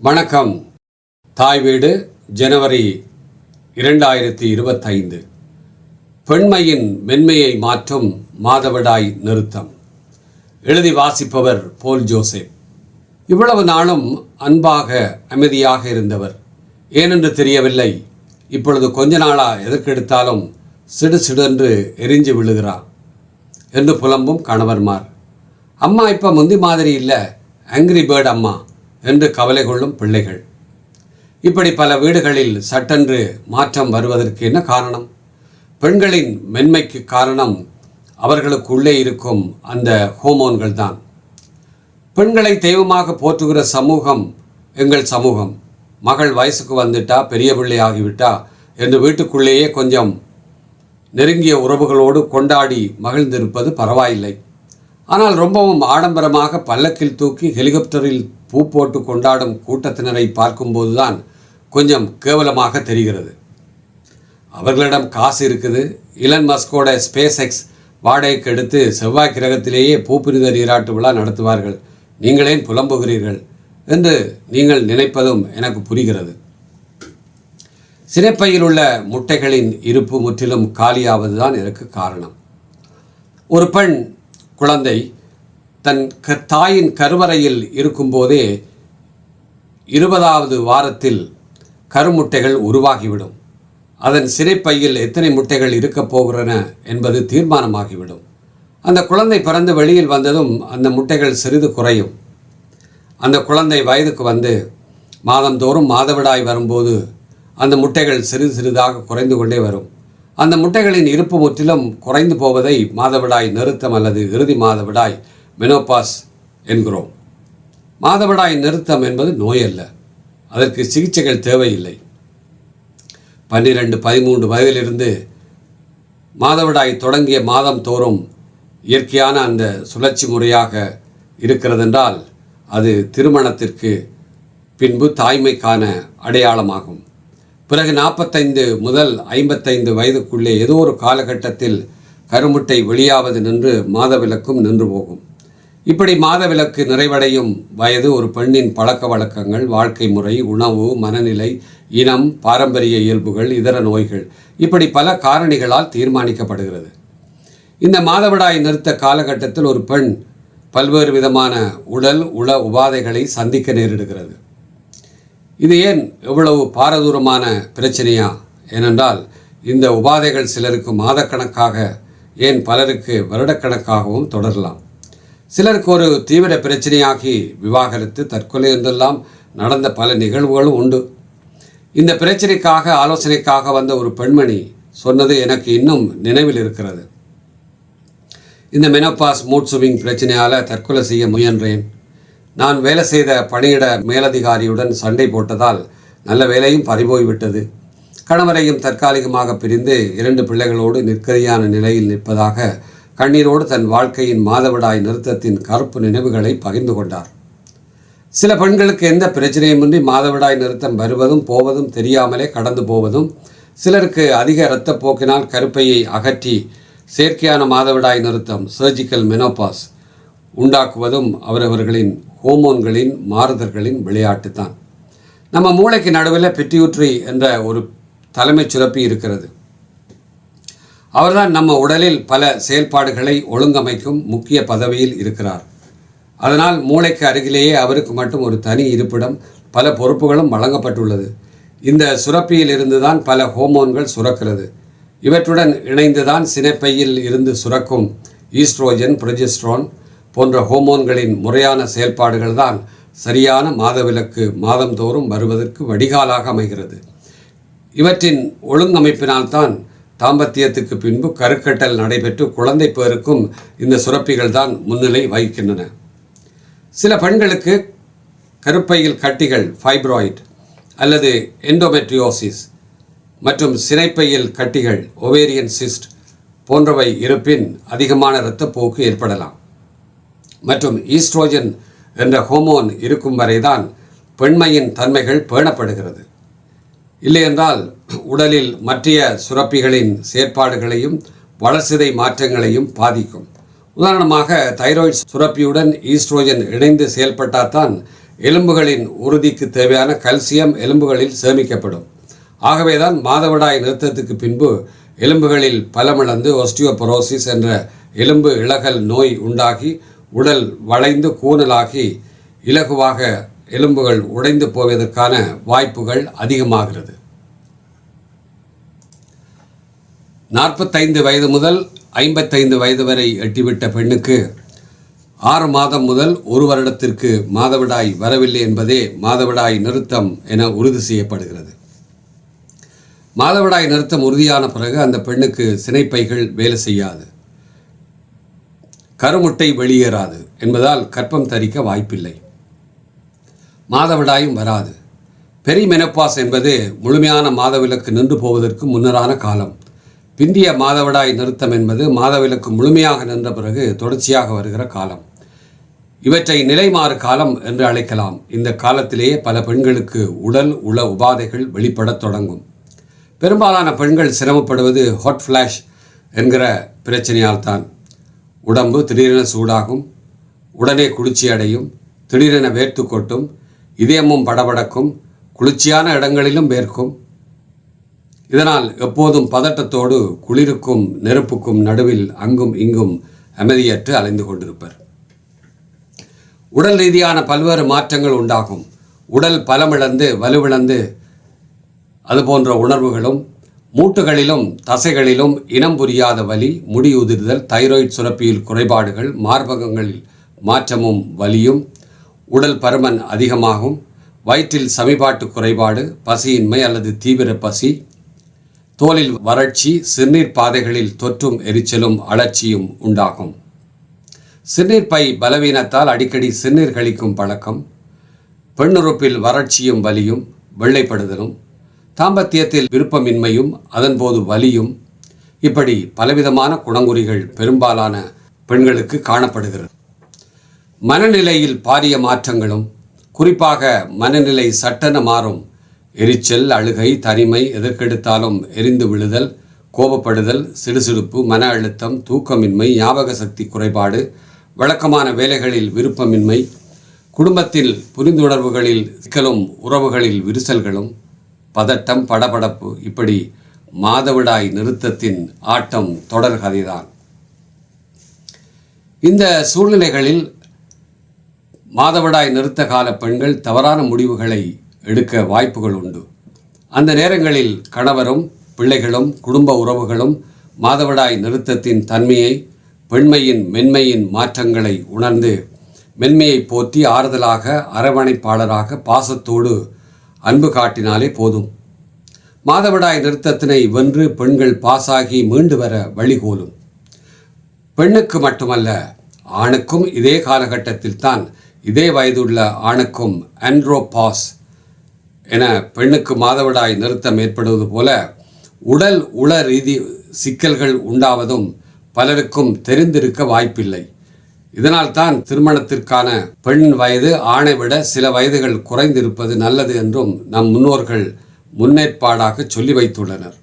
வணக்கம். தாய் வீடு ஜனவரி 2025. பெண்மையின் மென்மையை மாற்றும் மாதவிடாய் நிறுத்தம். எழுதி வாசிப்பவர் போல் ஜோசப். இவ்வளவு நாளும் அன்பாக அமைதியாக இருந்தவர் ஏனென்று தெரியவில்லை. இப்பொழுது கொஞ்ச நாளா எதற்கெடுத்தாலும் சிடு சிடென்று எரிஞ்சு விழுகிறார் என்று புலம்பும் கணவர்மார். அம்மா இப்போ முந்தி மாதிரி இல்லை, ஆங்கிரி பேர்ட் அம்மா என்று கவலை கொள்ளும் பிள்ளைகள். இப்படி பல வீடுகளில் சட்டென்று மாற்றம் வருவதற்கு என்ன காரணம்? பெண்களின் மென்மைக்கு காரணம் அவர்களுக்குள்ளே இருக்கும் அந்த ஹோமோன்கள் தான். பெண்களை தெய்வமாக போற்றுகிற சமூகம் எங்கள் சமூகம். மகள் வயசுக்கு வந்துட்டா, பெரிய பிள்ளை ஆகிவிட்டா என்று வீட்டுக்குள்ளேயே கொஞ்சம் நெருங்கிய உறவுகளோடு கொண்டாடி மகிழ்ந்திருப்பது பரவாயில்லை. ஆனால் ரொம்பவும் ஆடம்பரமாக பல்லக்கில் தூக்கி ஹெலிகாப்டரில் பூ போட்டு கொண்டாடும் கூட்டத்தினரை பார்க்கும்போதுதான் கொஞ்சம் கேவலமாக தெரிகிறது. அவர்களிடம் காசு இருக்குது. இலன் மஸ்கோட ஸ்பேஸ் எக்ஸ் வாடகைக்கு எடுத்து செவ்வாய் கிரகத்திலேயே பூப்புனித நீராட்டு விழா நடத்துவார்கள். நீங்களேன் புலம்புகிறீர்கள் என்று நீங்கள் நினைப்பதும் எனக்கு புரிகிறது. சினைப்பையில் உள்ள முட்டைகளின் இருப்பு முற்றிலும் காலியாவதுதான் இதற்கு காரணம். ஒரு பெண் குழந்தை தன் தாயின் கருவறையில் இருக்கும்போதே 20வது வாரத்தில் கருமுட்டைகள் உருவாகிவிடும். அதன் சினைப்பையில் எத்தனை முட்டைகள் இருக்கப் போகிறன என்பது தீர்மானமாகிவிடும். அந்த குழந்தை பிறந்து வெளியில் வந்ததும் அந்த முட்டைகள் சிறிது குறையும். அந்த குழந்தை வயதுக்கு வந்து மாதந்தோறும் மாதவிடாய் வரும்போது அந்த முட்டைகள் சிறிது சிறிதாக குறைந்து கொண்டே வரும். அந்த முட்டைகளின் இருப்பு முற்றிலும் குறைந்து போவதை மாதவிடாய் நிறுத்தம் அல்லது இறுதி மாதவிடாய் மெனோபாஸ் என்கிறோம். மாதவிடாய் நிறுத்தம் என்பது நோய் அல்ல. அதற்கு சிகிச்சைகள் தேவையில்லை. 12-13 வயதிலிருந்து மாதவிடாய் தொடங்கிய மாதம் தோறும் இயற்கையான அந்த சுழற்சி முறையாக இருக்கிறதென்றால் அது திருமணத்திற்கு பின்பு தாய்மைக்கான அடையாளமாகும். பிறகு 45 முதல் 55 வயதுக்குள்ளே ஏதோ ஒரு காலகட்டத்தில் கருமுட்டை வெளியாவது நின்று மாதவிலக்கும் நின்று போகும். இப்படி மாதவிலக்கு நிறைவடையும் வயது ஒரு பெண்ணின் பழக்க வழக்கங்கள், வாழ்க்கை முறை, உணவு, மனநிலை, இனம், பாரம்பரிய இயல்புகள், இதர நோய்கள் இப்படி பல காரணிகளால் தீர்மானிக்கப்படுகிறது. இந்த மாதவிடாய் நிறுத்த காலகட்டத்தில் ஒரு பெண் பல்வேறு விதமான உள உபாதைகளை சந்திக்க நேரிடுகிறது. இது ஏன் எவ்வளவு பாரதூரமான பிரச்சனையா? ஏனென்றால் இந்த உபாதைகள் சிலருக்கு மாதக்கணக்காக, ஏன் பலருக்கு வருடக்கணக்காகவும் தொடரலாம். சிலருக்கு ஒரு தீவிர பிரச்சனையாகி விவாகரத்து, தற்கொலை என்றெல்லாம் நடந்த பல நிகழ்வுகளும் உண்டு. இந்த பிரச்சனைக்காக ஆலோசனைக்காக வந்த ஒரு பெண்மணி சொன்னது எனக்கு இன்னும் நினைவில் இருக்கிறது. இந்த மெனோபாஸ் மூட் ஸ்விங் பிரச்சனையால் தற்கொலை செய்ய முயன்றேன். நான் வேலை செய்த பணியிட மேலதிகாரியுடன் சண்டை போட்டதால் நல்ல வேலையும் பறிபோய்விட்டது. கணவரையும் தற்காலிகமாக பிரிந்து 2 பிள்ளைகளோடு நிற்கதியான நிலையில் நிற்பதாக கண்ணீரோடு தன் வாழ்க்கையின் மாதவிடாய் நிறுத்தத்தின் கருப்பு நினைவுகளை பகிர்ந்து கொண்டார். சில பெண்களுக்கு எந்த பிரச்சனையுமின்றி மாதவிடாய் நிறுத்தம் வருவதும் போவதும் தெரியாமலே கடந்து போவதும், சிலருக்கு அதிக இரத்தப்போக்கினால் கருப்பையை அகற்றி செயற்கையான மாதவிடாய் நிறுத்தம் சர்ஜிக்கல் மெனோபாஸ் உண்டாக்குவதும் அவரவர்களின் ஹோமோன்களின் மாறுதல்களின் விளையாட்டு தான். நம்ம மூளைக்கு நடுவில் பிட்யூட்ரி என்ற ஒரு தலைமை சுரப்பி இருக்கிறது. அவர்தான் நம்ம உடலில் பல செயல்பாடுகளை ஒழுங்கமைக்கும் முக்கிய பதவியில் இருக்கிறார். அதனால் மூளைக்கு அருகிலேயே அவருக்கு மட்டும் ஒரு தனி இருப்பிடம், பல பொறுப்புகளும் வழங்கப்பட்டுள்ளது. இந்த சுரப்பியில் இருந்துதான் பல ஹோமோன்கள் சுரக்கிறது. இவற்றுடன் இணைந்துதான் சினைப்பையில் இருந்து சுரக்கும் ஈஸ்ட்ரோஜன், ப்ரொஜெஸ்ட்ரான் போன்ற ஹோமோன்களின் முறையான செயல்பாடுகள் தான் சரியான மாதவிலக்கு மாதந்தோறும் வருவதற்கு வடிகாலாக அமைகிறது. இவற்றின் ஒழுங்கமைப்பினால்தான் தாம்பத்தியத்துக்கு பின்பு கருக்கட்டல் நடைபெற்று குழந்தை பேருக்கும் இந்த சுரப்பிகள் தான் முன்னிலை வகிக்கின்றன. சில பெண்களுக்கு கருப்பையில் கட்டிகள், ஃபைப்ராய்ட் அல்லது எண்டோமெட்ரியோசிஸ் மற்றும் சினைப்பையில் கட்டிகள், ஓவேரியன் சிஸ்ட் போன்றவை இருப்பின் அதிகமான இரத்தப்போக்கு ஏற்படலாம். மற்றும் ஈஸ்ட்ரோஜன் என்ற ஹோமோன் இருக்கும் வரைதான் பெண்மையின் தன்மைகள் பேணப்படுகிறது. இல்லையென்றால் உடலில் மற்றைய சுரப்பிகளின் செயற்பாடுகளையும் வளர்சிதை மாற்றங்களையும் பாதிக்கும். உதாரணமாக தைராய்டு சுரப்பியுடன் ஈஸ்ட்ரோஜன் இணைந்து செயல்பட்டால்தான் எலும்புகளின் உறுதிக்கு தேவையான கல்சியம் எலும்புகளில் சேமிக்கப்படும். ஆகவேதான் மாதவிடாய் நிறுத்தத்துக்கு பின்பு எலும்புகளில் பலமிழந்து ஒஸ்டியோபொரோசிஸ் என்ற எலும்பு இளகல் நோய் உண்டாகி உடல் வளைந்து கூனலாகி இலகுவாக எலும்புகள் உடைந்து போவதற்கான வாய்ப்புகள் அதிகமாகிறது. 45 வயது முதல் 55 வயது வரை எட்டிவிட்ட பெண்ணுக்கு 6 மாதம் முதல் 1 வருடத்திற்கு மாதவிடாய் வரவில்லை என்பதே மாதவிடாய் நிறுத்தம் என உறுதி செய்யப்படுகிறது. மாதவிடாய் நிறுத்தம் உறுதியான பிறகு அந்த பெண்ணுக்கு சினைப்பைகள் வேலை செய்யாது, கருமுட்டை வெளியேறாது என்பதால் கர்ப்பம் தரிக்க வாய்ப்பில்லை, மாதவிடாயும் வராது. பெரிமெனோபாஸ் என்பது முழுமையான மாதவிலக்கு நின்று போவதற்கு முன்னரான காலம். பிந்திய மாதவிடாய் நிறுத்தம் என்பது மாதவிலக்கு முழுமையாக நின்ற பிறகு தொடர்ச்சியாக வருகிற காலம். இவற்றை நிலைமாறு காலம் என்று அழைக்கலாம். இந்த காலத்திலேயே பல பெண்களுக்கு உடல் உள உபாதைகள் வெளிப்படத் தொடங்கும். பெரும்பாலான பெண்கள் சிரமப்படுவது ஹாட் ஃப்ளாஷ் என்கிற பிரச்சனையால் தான். உடம்பு திடீரென சூடாகும், உடனே குளிர்ச்சி அடையும், திடீரென வேர்த்து கொட்டும், இதயமும் படபடக்கும், குளிர்ச்சியான இடங்களிலும் வேர்க்கும். இதனால் எப்போதும் பதட்டத்தோடு குளிருக்கும் நெருப்புக்கும் நடுவில் அங்கும் இங்கும் அமைதியற்று அலைந்து கொண்டிருப்பர். உடல் ரீதியான பல்வேறு மாற்றங்கள் உண்டாகும். உடல் பலமிழந்து வலுவிழந்து அதுபோன்ற உணர்வுகளும், மூட்டுகளிலும் தசைகளிலும் இனம் புரியாத வலி, முடி உதிர்தல், தைராய்டு சுரப்பியில் குறைபாடுகள், மார்பகங்களில் மாற்றமும் வலியும், உடல் பருமன் அதிகமாகும், வயிற்றில் சமிபாட்டு குறைபாடு, பசியின்மை அல்லது தீவிர பசி, தோலில் வறட்சி, சிறுநீர் பாதைகளில் தொற்றும் எரிச்சலும் அழற்சியும் உண்டாகும். சிறுநீர் பை பலவீனத்தால் அடிக்கடி சிறுநீர் கழிக்கும் பழக்கம், பெண்ணுறுப்பில் வறட்சியும் வலியும், வெள்ளைப்படுதலும், தாம்பத்தியத்தில் விருப்பமின்மையும் அதன்போது வலியும், இப்படி பலவிதமான குணங்குறிகள் பெரும்பாலான பெண்களுக்கு காணப்படுகிறது. மனநிலையில் பாரிய மாற்றங்களும், குறிப்பாக மனநிலை சட்டென மாறும். எரிச்சல், அழுகை, தனிமை, எதற்கெடுத்தாலும் எரிந்து விழுதல், கோபப்படுதல், சிடுசிடுப்பு, மன அழுத்தம், தூக்கமின்மை, ஞாபக சக்தி குறைபாடு, வழக்கமான வேலைகளில் விருப்பமின்மை, குடும்பத்தில் புரிந்துணர்வுகளில் சிக்கலும் உறவுகளில் விரிசல்களும், பதட்டம், படபடப்பு, இப்படி மாதவிடாய் நிறுத்தத்தின் ஆட்டம் தொடர் கதைதான். இந்த சூழ்நிலைகளில் மாதவிடாய் நிறுத்த கால பெண்கள் தவறான முடிவுகளை எடுக்க வாய்ப்புகள் உண்டு. அந்த நேரங்களில் கணவரும் பிள்ளைகளும் குடும்ப உறவுகளும் மாதவிடாய் நிறுத்தத்தின் தன்மையை, பெண்மையின் மென்மையின் மாற்றங்களை உணர்ந்து மென்மையை போற்றி ஆறுதலாக, அரவணைப்பாளராக, பாசத்தோடு அன்பு காட்டினாலே போதும். மாதவிடாய் நிறுத்தத்தினை வென்று பெண்கள் பாசாகி மீண்டு வர வழிகோலும். பெண்ணுக்கு மட்டுமல்ல, ஆணுக்கும் இதே காலகட்டத்தில் தான், இதே வயதுள்ள ஆணுக்கும் ஆண்ட்ரோபாஸ் என பெண்ணுக்கு மாதவிடாய் நிறுத்தம் ஏற்படுவது போல உடல் உள ரீதி சிக்கல்கள் உண்டாவதும் பலருக்கும் தெரிந்திருக்க வாய்ப்பில்லை. இதனால் தான் திருமணத்திற்கான பெண் வயது ஆணை விட சில வயதுகள் குறைந்திருப்பது நல்லது என்றும் நம் முன்னோர்கள் முன்னேற்பாடாக சொல்லி வைத்துள்ளனர்.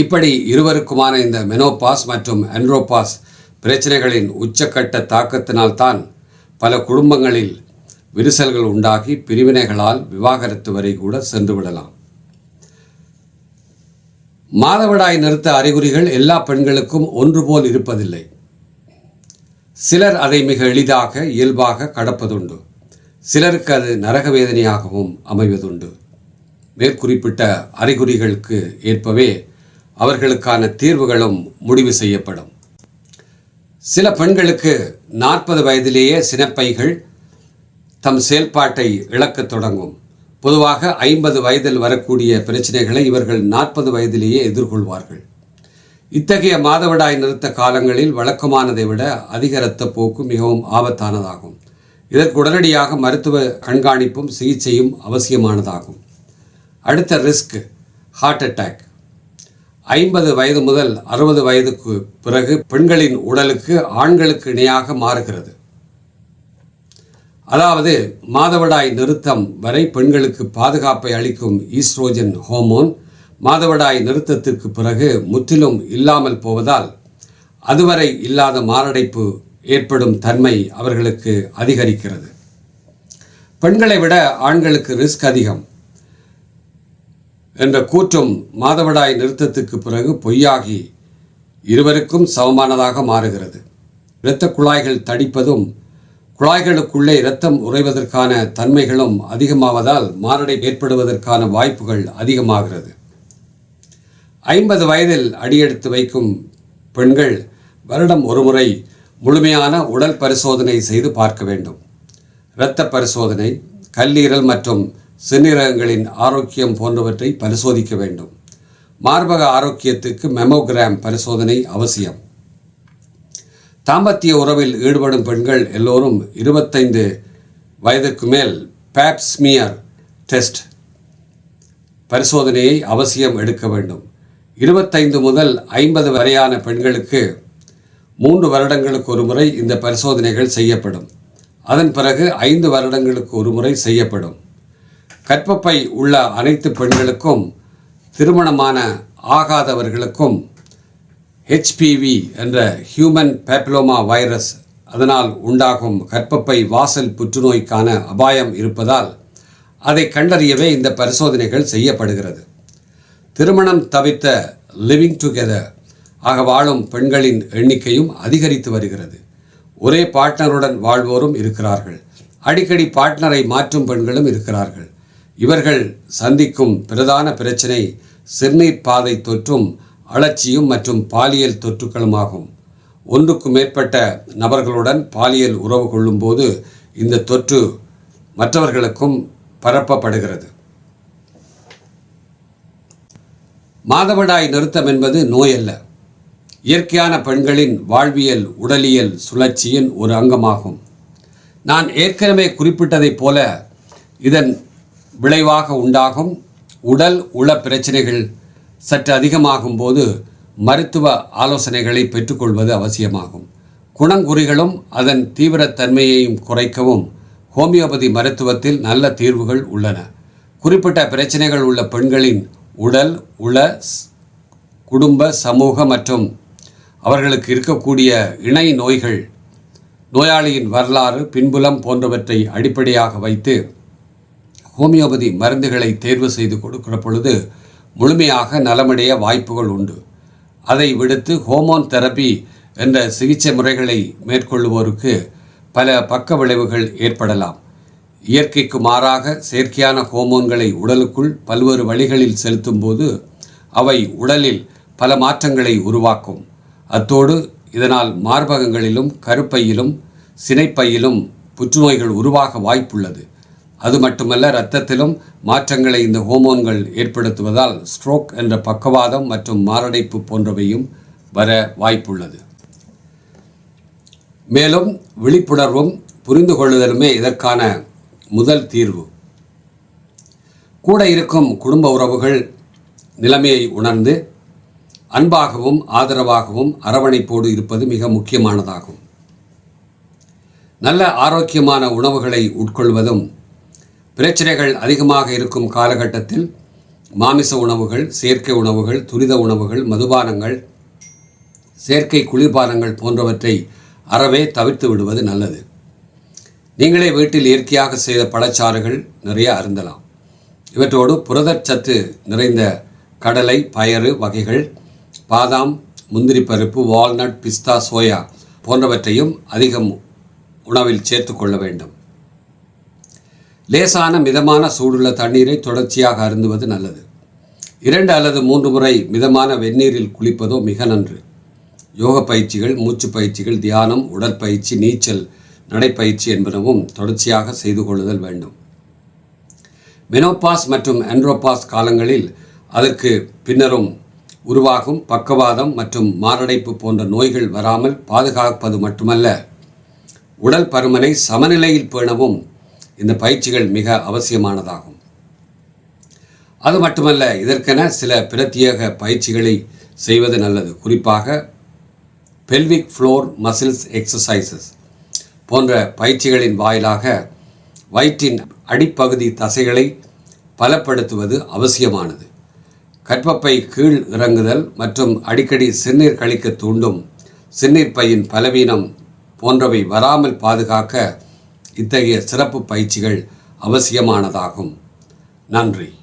இப்படி இருவருக்குமான இந்த மெனோபாஸ் மற்றும் ஆண்ட்ரோபாஸ் பிரச்சனைகளின் உச்சக்கட்ட தாக்கத்தினால்தான் பல குடும்பங்களில் விரிசல்கள் உண்டாகி பிரிவினைகளால் விவாகரத்து வரை கூட சென்று விடலாம். மாதவிடாய் நிறுத்த அறிகுறிகள் எல்லா பெண்களுக்கும் ஒன்று போல் இருப்பதில்லை. சிலர் அதை மிக எளிதாக இயல்பாக கடப்பதுண்டு, சிலருக்கு அது நரக வேதனையாகவும் அமைவதுண்டு. மேற்குறிப்பிட்ட அறிகுறிகளுக்கு ஏற்பவே அவர்களுக்கான தீர்வுகளும் முடிவு செய்யப்படும். சில பெண்களுக்கு 40 வயதிலேயே சினைப்பைகள் தம் செயல்பாட்டை இழக்கத் தொடங்கும். பொதுவாக 50 வயதில் வரக்கூடிய பிரச்சனைகளை இவர்கள் 40 வயதிலேயே எதிர்கொள்வார்கள். இத்தகைய மாதவிடாய் நிறுத்த காலங்களில் வழக்கமானதை விட அதிக இரத்தப்போக்கு மிகவும் ஆபத்தானதாகும். இதற்கு உடனடியாக மருத்துவ கண்காணிப்பும் சிகிச்சையும் அவசியமானதாகும். அடுத்த ரிஸ்க் ஹார்ட் அட்டாக். 50 வயது முதல் 60 வயதுக்கு பிறகு பெண்களின் உடலுக்கு ஆண்களுக்கு இணையாக மாறுகிறது. அதாவது மாதவிடாய் நிறுத்தம் வரை பெண்களுக்கு பாதுகாப்பை அளிக்கும் ஈஸ்ட்ரோஜன் ஹோமோன் மாதவிடாய் நிறுத்தத்திற்கு பிறகு முற்றிலும் இல்லாமல் போவதால் அதுவரை இல்லாத மாரடைப்பு ஏற்படும் தன்மை அவர்களுக்கு அதிகரிக்கிறது. பெண்களை விட ஆண்களுக்கு ரிஸ்க் அதிகம் என்ற கூற்றும் மாதவிடாய் நிறுத்தத்துக்கு பிறகு பொய்யாகி இருவருக்கும் சமமானதாக மாறுகிறது. இரத்த குழாய்கள் தடிப்பதும் குழாய்களுக்குள்ளே இரத்தம் உறைவதற்கான தன்மைகளும் அதிகமாவதால் மாரடைப்பு ஏற்படுவதற்கான வாய்ப்புகள் அதிகமாகிறது. 50 வயதில் அடியெடுத்து வைக்கும் பெண்கள் வருடம் ஒருமுறை முழுமையான உடல் பரிசோதனை செய்து பார்க்க வேண்டும். இரத்த பரிசோதனை, கல்லீரல் மற்றும் சிறுநீரகங்களின் ஆரோக்கியம் போன்றவற்றை பரிசோதிக்க வேண்டும். மார்பக ஆரோக்கியத்துக்கு மெமோகிராம் பரிசோதனை அவசியம். தாம்பத்திய உறவில் ஈடுபடும் பெண்கள் எல்லோரும் 25 வயதிற்கு மேல் பேப் ஸ்மியர் டெஸ்ட் பரிசோதனையை அவசியம் எடுக்க வேண்டும். 25 முதல் 50 வரையான பெண்களுக்கு 3 வருடங்களுக்கு ஒரு முறை இந்த பரிசோதனைகள் செய்யப்படும். அதன் பிறகு 5 வருடங்களுக்கு ஒரு முறை செய்யப்படும். கர்ப்பப்பை உள்ள அனைத்து பெண்களுக்கும் திருமணமான ஆகாதவர்களுக்கும் HPV என்ற ஹியூமன் பேப்பிலோமா வைரஸ் அதனால் உண்டாகும் கர்ப்பப்பை வாசல் புற்றுநோய்க்கான அபாயம் இருப்பதால் அதை கண்டறியவே இந்த பரிசோதனைகள் செய்யப்படுகிறது. திருமணம் தவிர்த்த லிவிங் டுகெதர் ஆக வாழும் பெண்களின் எண்ணிக்கையும் அதிகரித்து வருகிறது. ஒரே பார்ட்னருடன் வாழ்வோரும் இருக்கிறார்கள். அடிக்கடி பார்ட்னரை மாற்றும் பெண்களும் இருக்கிறார்கள். இவர்கள் சந்திக்கும் பிரதான பிரச்சனை சிறுநீர் பாதை தொற்றும் அழற்சியும் மற்றும் பாலியல் தொற்றுக்களுமாகும். ஒன்றுக்கு மேற்பட்ட நபர்களுடன் பாலியல் உறவு கொள்ளும்போது இந்த தொற்று மற்றவர்களுக்கும் பரப்பப்படுகிறது. மாதவிடாய் நிறுத்தம் என்பது நோய் அல்ல, இயற்கையான பெண்களின் வாழ்வியல் உடலியல் சுழற்சியின் ஒரு அங்கமாகும். நான் ஏற்கனவே குறிப்பிட்டதைப் போல இதன் விளைவாக உண்டாகும் உடல் உள பிரச்சனைகள் சற்று அதிகமாகும் போது மருத்துவ ஆலோசனைகளை பெற்றுக்கொள்வது அவசியமாகும். குணங்குறிகளும் அதன் தீவிரத்தன்மையையும் குறைக்கவும் ஹோமியோபதி மருத்துவத்தில் நல்ல தீர்வுகள் உள்ளன. குறிப்பிட்ட பிரச்சனைகள் உள்ள பெண்களின் உடல் உள குடும்ப சமூக மற்றும் அவர்களுக்கு இருக்கக்கூடிய இணை நோய்கள், நோயாளியின் வரலாறு, பின்புலம் போன்றவற்றை அடிப்படையாக வைத்து ஹோமியோபதி மருந்துகளை தேர்வு செய்து கொடுக்கிற பொழுது முழுமையாக நலமடைய வாய்ப்புகள் உண்டு. அதை விடுத்து ஹோமோன் தெரப்பி என்ற சிகிச்சை முறைகளை மேற்கொள்ளுவோருக்கு பல பக்க விளைவுகள் ஏற்படலாம். இயற்கைக்கு மாறாக செயற்கையான ஹோமோன்களை உடலுக்குள் பல்வேறு வழிகளில் செலுத்தும் போது அவை உடலில் பல மாற்றங்களை உருவாக்கும். அத்தோடு இதனால் மார்பகங்களிலும் கருப்பையிலும் சினைப்பையிலும் புற்றுநோய்கள் உருவாக வாய்ப்புள்ளது. அது மட்டுமல்ல, இரத்தத்திலும் மாற்றங்களை இந்த ஹோமோன்கள் ஏற்படுத்துவதால் ஸ்ட்ரோக் என்ற பக்கவாதம் மற்றும் மாரடைப்பு போன்றவையும் வர வாய்ப்புள்ளது. மேலும் விழிப்புணர்வும் புரிந்து கொள்ளுதலுமே இதற்கான முதல் தீர்வு. கூட இருக்கும் குடும்ப உறவுகள் நிலைமையை உணர்ந்து அன்பாகவும் ஆதரவாகவும் அரவணைப்போடு இருப்பது மிக முக்கியமானதாகும். நல்ல ஆரோக்கியமான உணவுகளை உட்கொள்வதும், பிரச்சனைகள் அதிகமாக இருக்கும் காலகட்டத்தில் மாமிச உணவுகள், செயற்கை உணவுகள், துரித உணவுகள், மதுபானங்கள், செயற்கை குளிர்பானங்கள் போன்றவற்றை அறவே தவிர்த்து விடுவது நல்லது. நீங்களே வீட்டில் இயற்கையாக செய்த பழச்சாறுகள் நிறைய அருந்தலாம். இவற்றோடு புரதச்சத்து நிறைந்த கடலை, பயறு வகைகள், பாதாம், முந்திரி பருப்பு, வால்நட், பிஸ்தா, சோயா போன்றவற்றையும் அதிகம் உணவில் சேர்த்து கொள்ள வேண்டும். லேசான மிதமான சூடுள்ள தண்ணீரை தொடர்ச்சியாக அருந்துவது நல்லது. 2 அல்லது 3 முறை மிதமான வெந்நீரில் குளிப்பதோ மிக நன்று. யோக பயிற்சிகள், மூச்சு பயிற்சிகள், தியானம், உடற்பயிற்சி, நீச்சல், நடைப்பயிற்சி என்பனவும் தொடர்ச்சியாக செய்து கொள்ளுதல் வேண்டும். மெனோபாஸ் மற்றும் ஆண்ட்ரோபாஸ் காலங்களில் அதற்கு பின்னரும் உருவாகும் பக்கவாதம் மற்றும் மாரடைப்பு போன்ற நோய்கள் வராமல் பாதுகாப்பது மட்டுமல்ல, உடல் பருமனை சமநிலையில் பேணவும் இந்த பயிற்சிகள் மிக அவசியமானதாகும். அது மட்டுமல்ல, இதற்கென சில பிரத்யேக பயிற்சிகளை செய்வது நல்லது. குறிப்பாக பெல்விக் ஃப்ளோர் மசில்ஸ் எக்ஸசைசஸ் போன்ற பயிற்சிகளின் வாயிலாக வயிற்றின் அடிப்பகுதி தசைகளை பலப்படுத்துவது அவசியமானது. கர்ப்பப்பை கீழ் இறங்குதல் மற்றும் அடிக்கடி சிறுநீர் கழிக்க தூண்டும் சிறுநீர் பையின் பலவீனம் போன்றவை வராமல் பாதுகாக்க இத்தகைய சிறப்பு பயிற்சிகள் அவசியமானதாகும். நன்றி.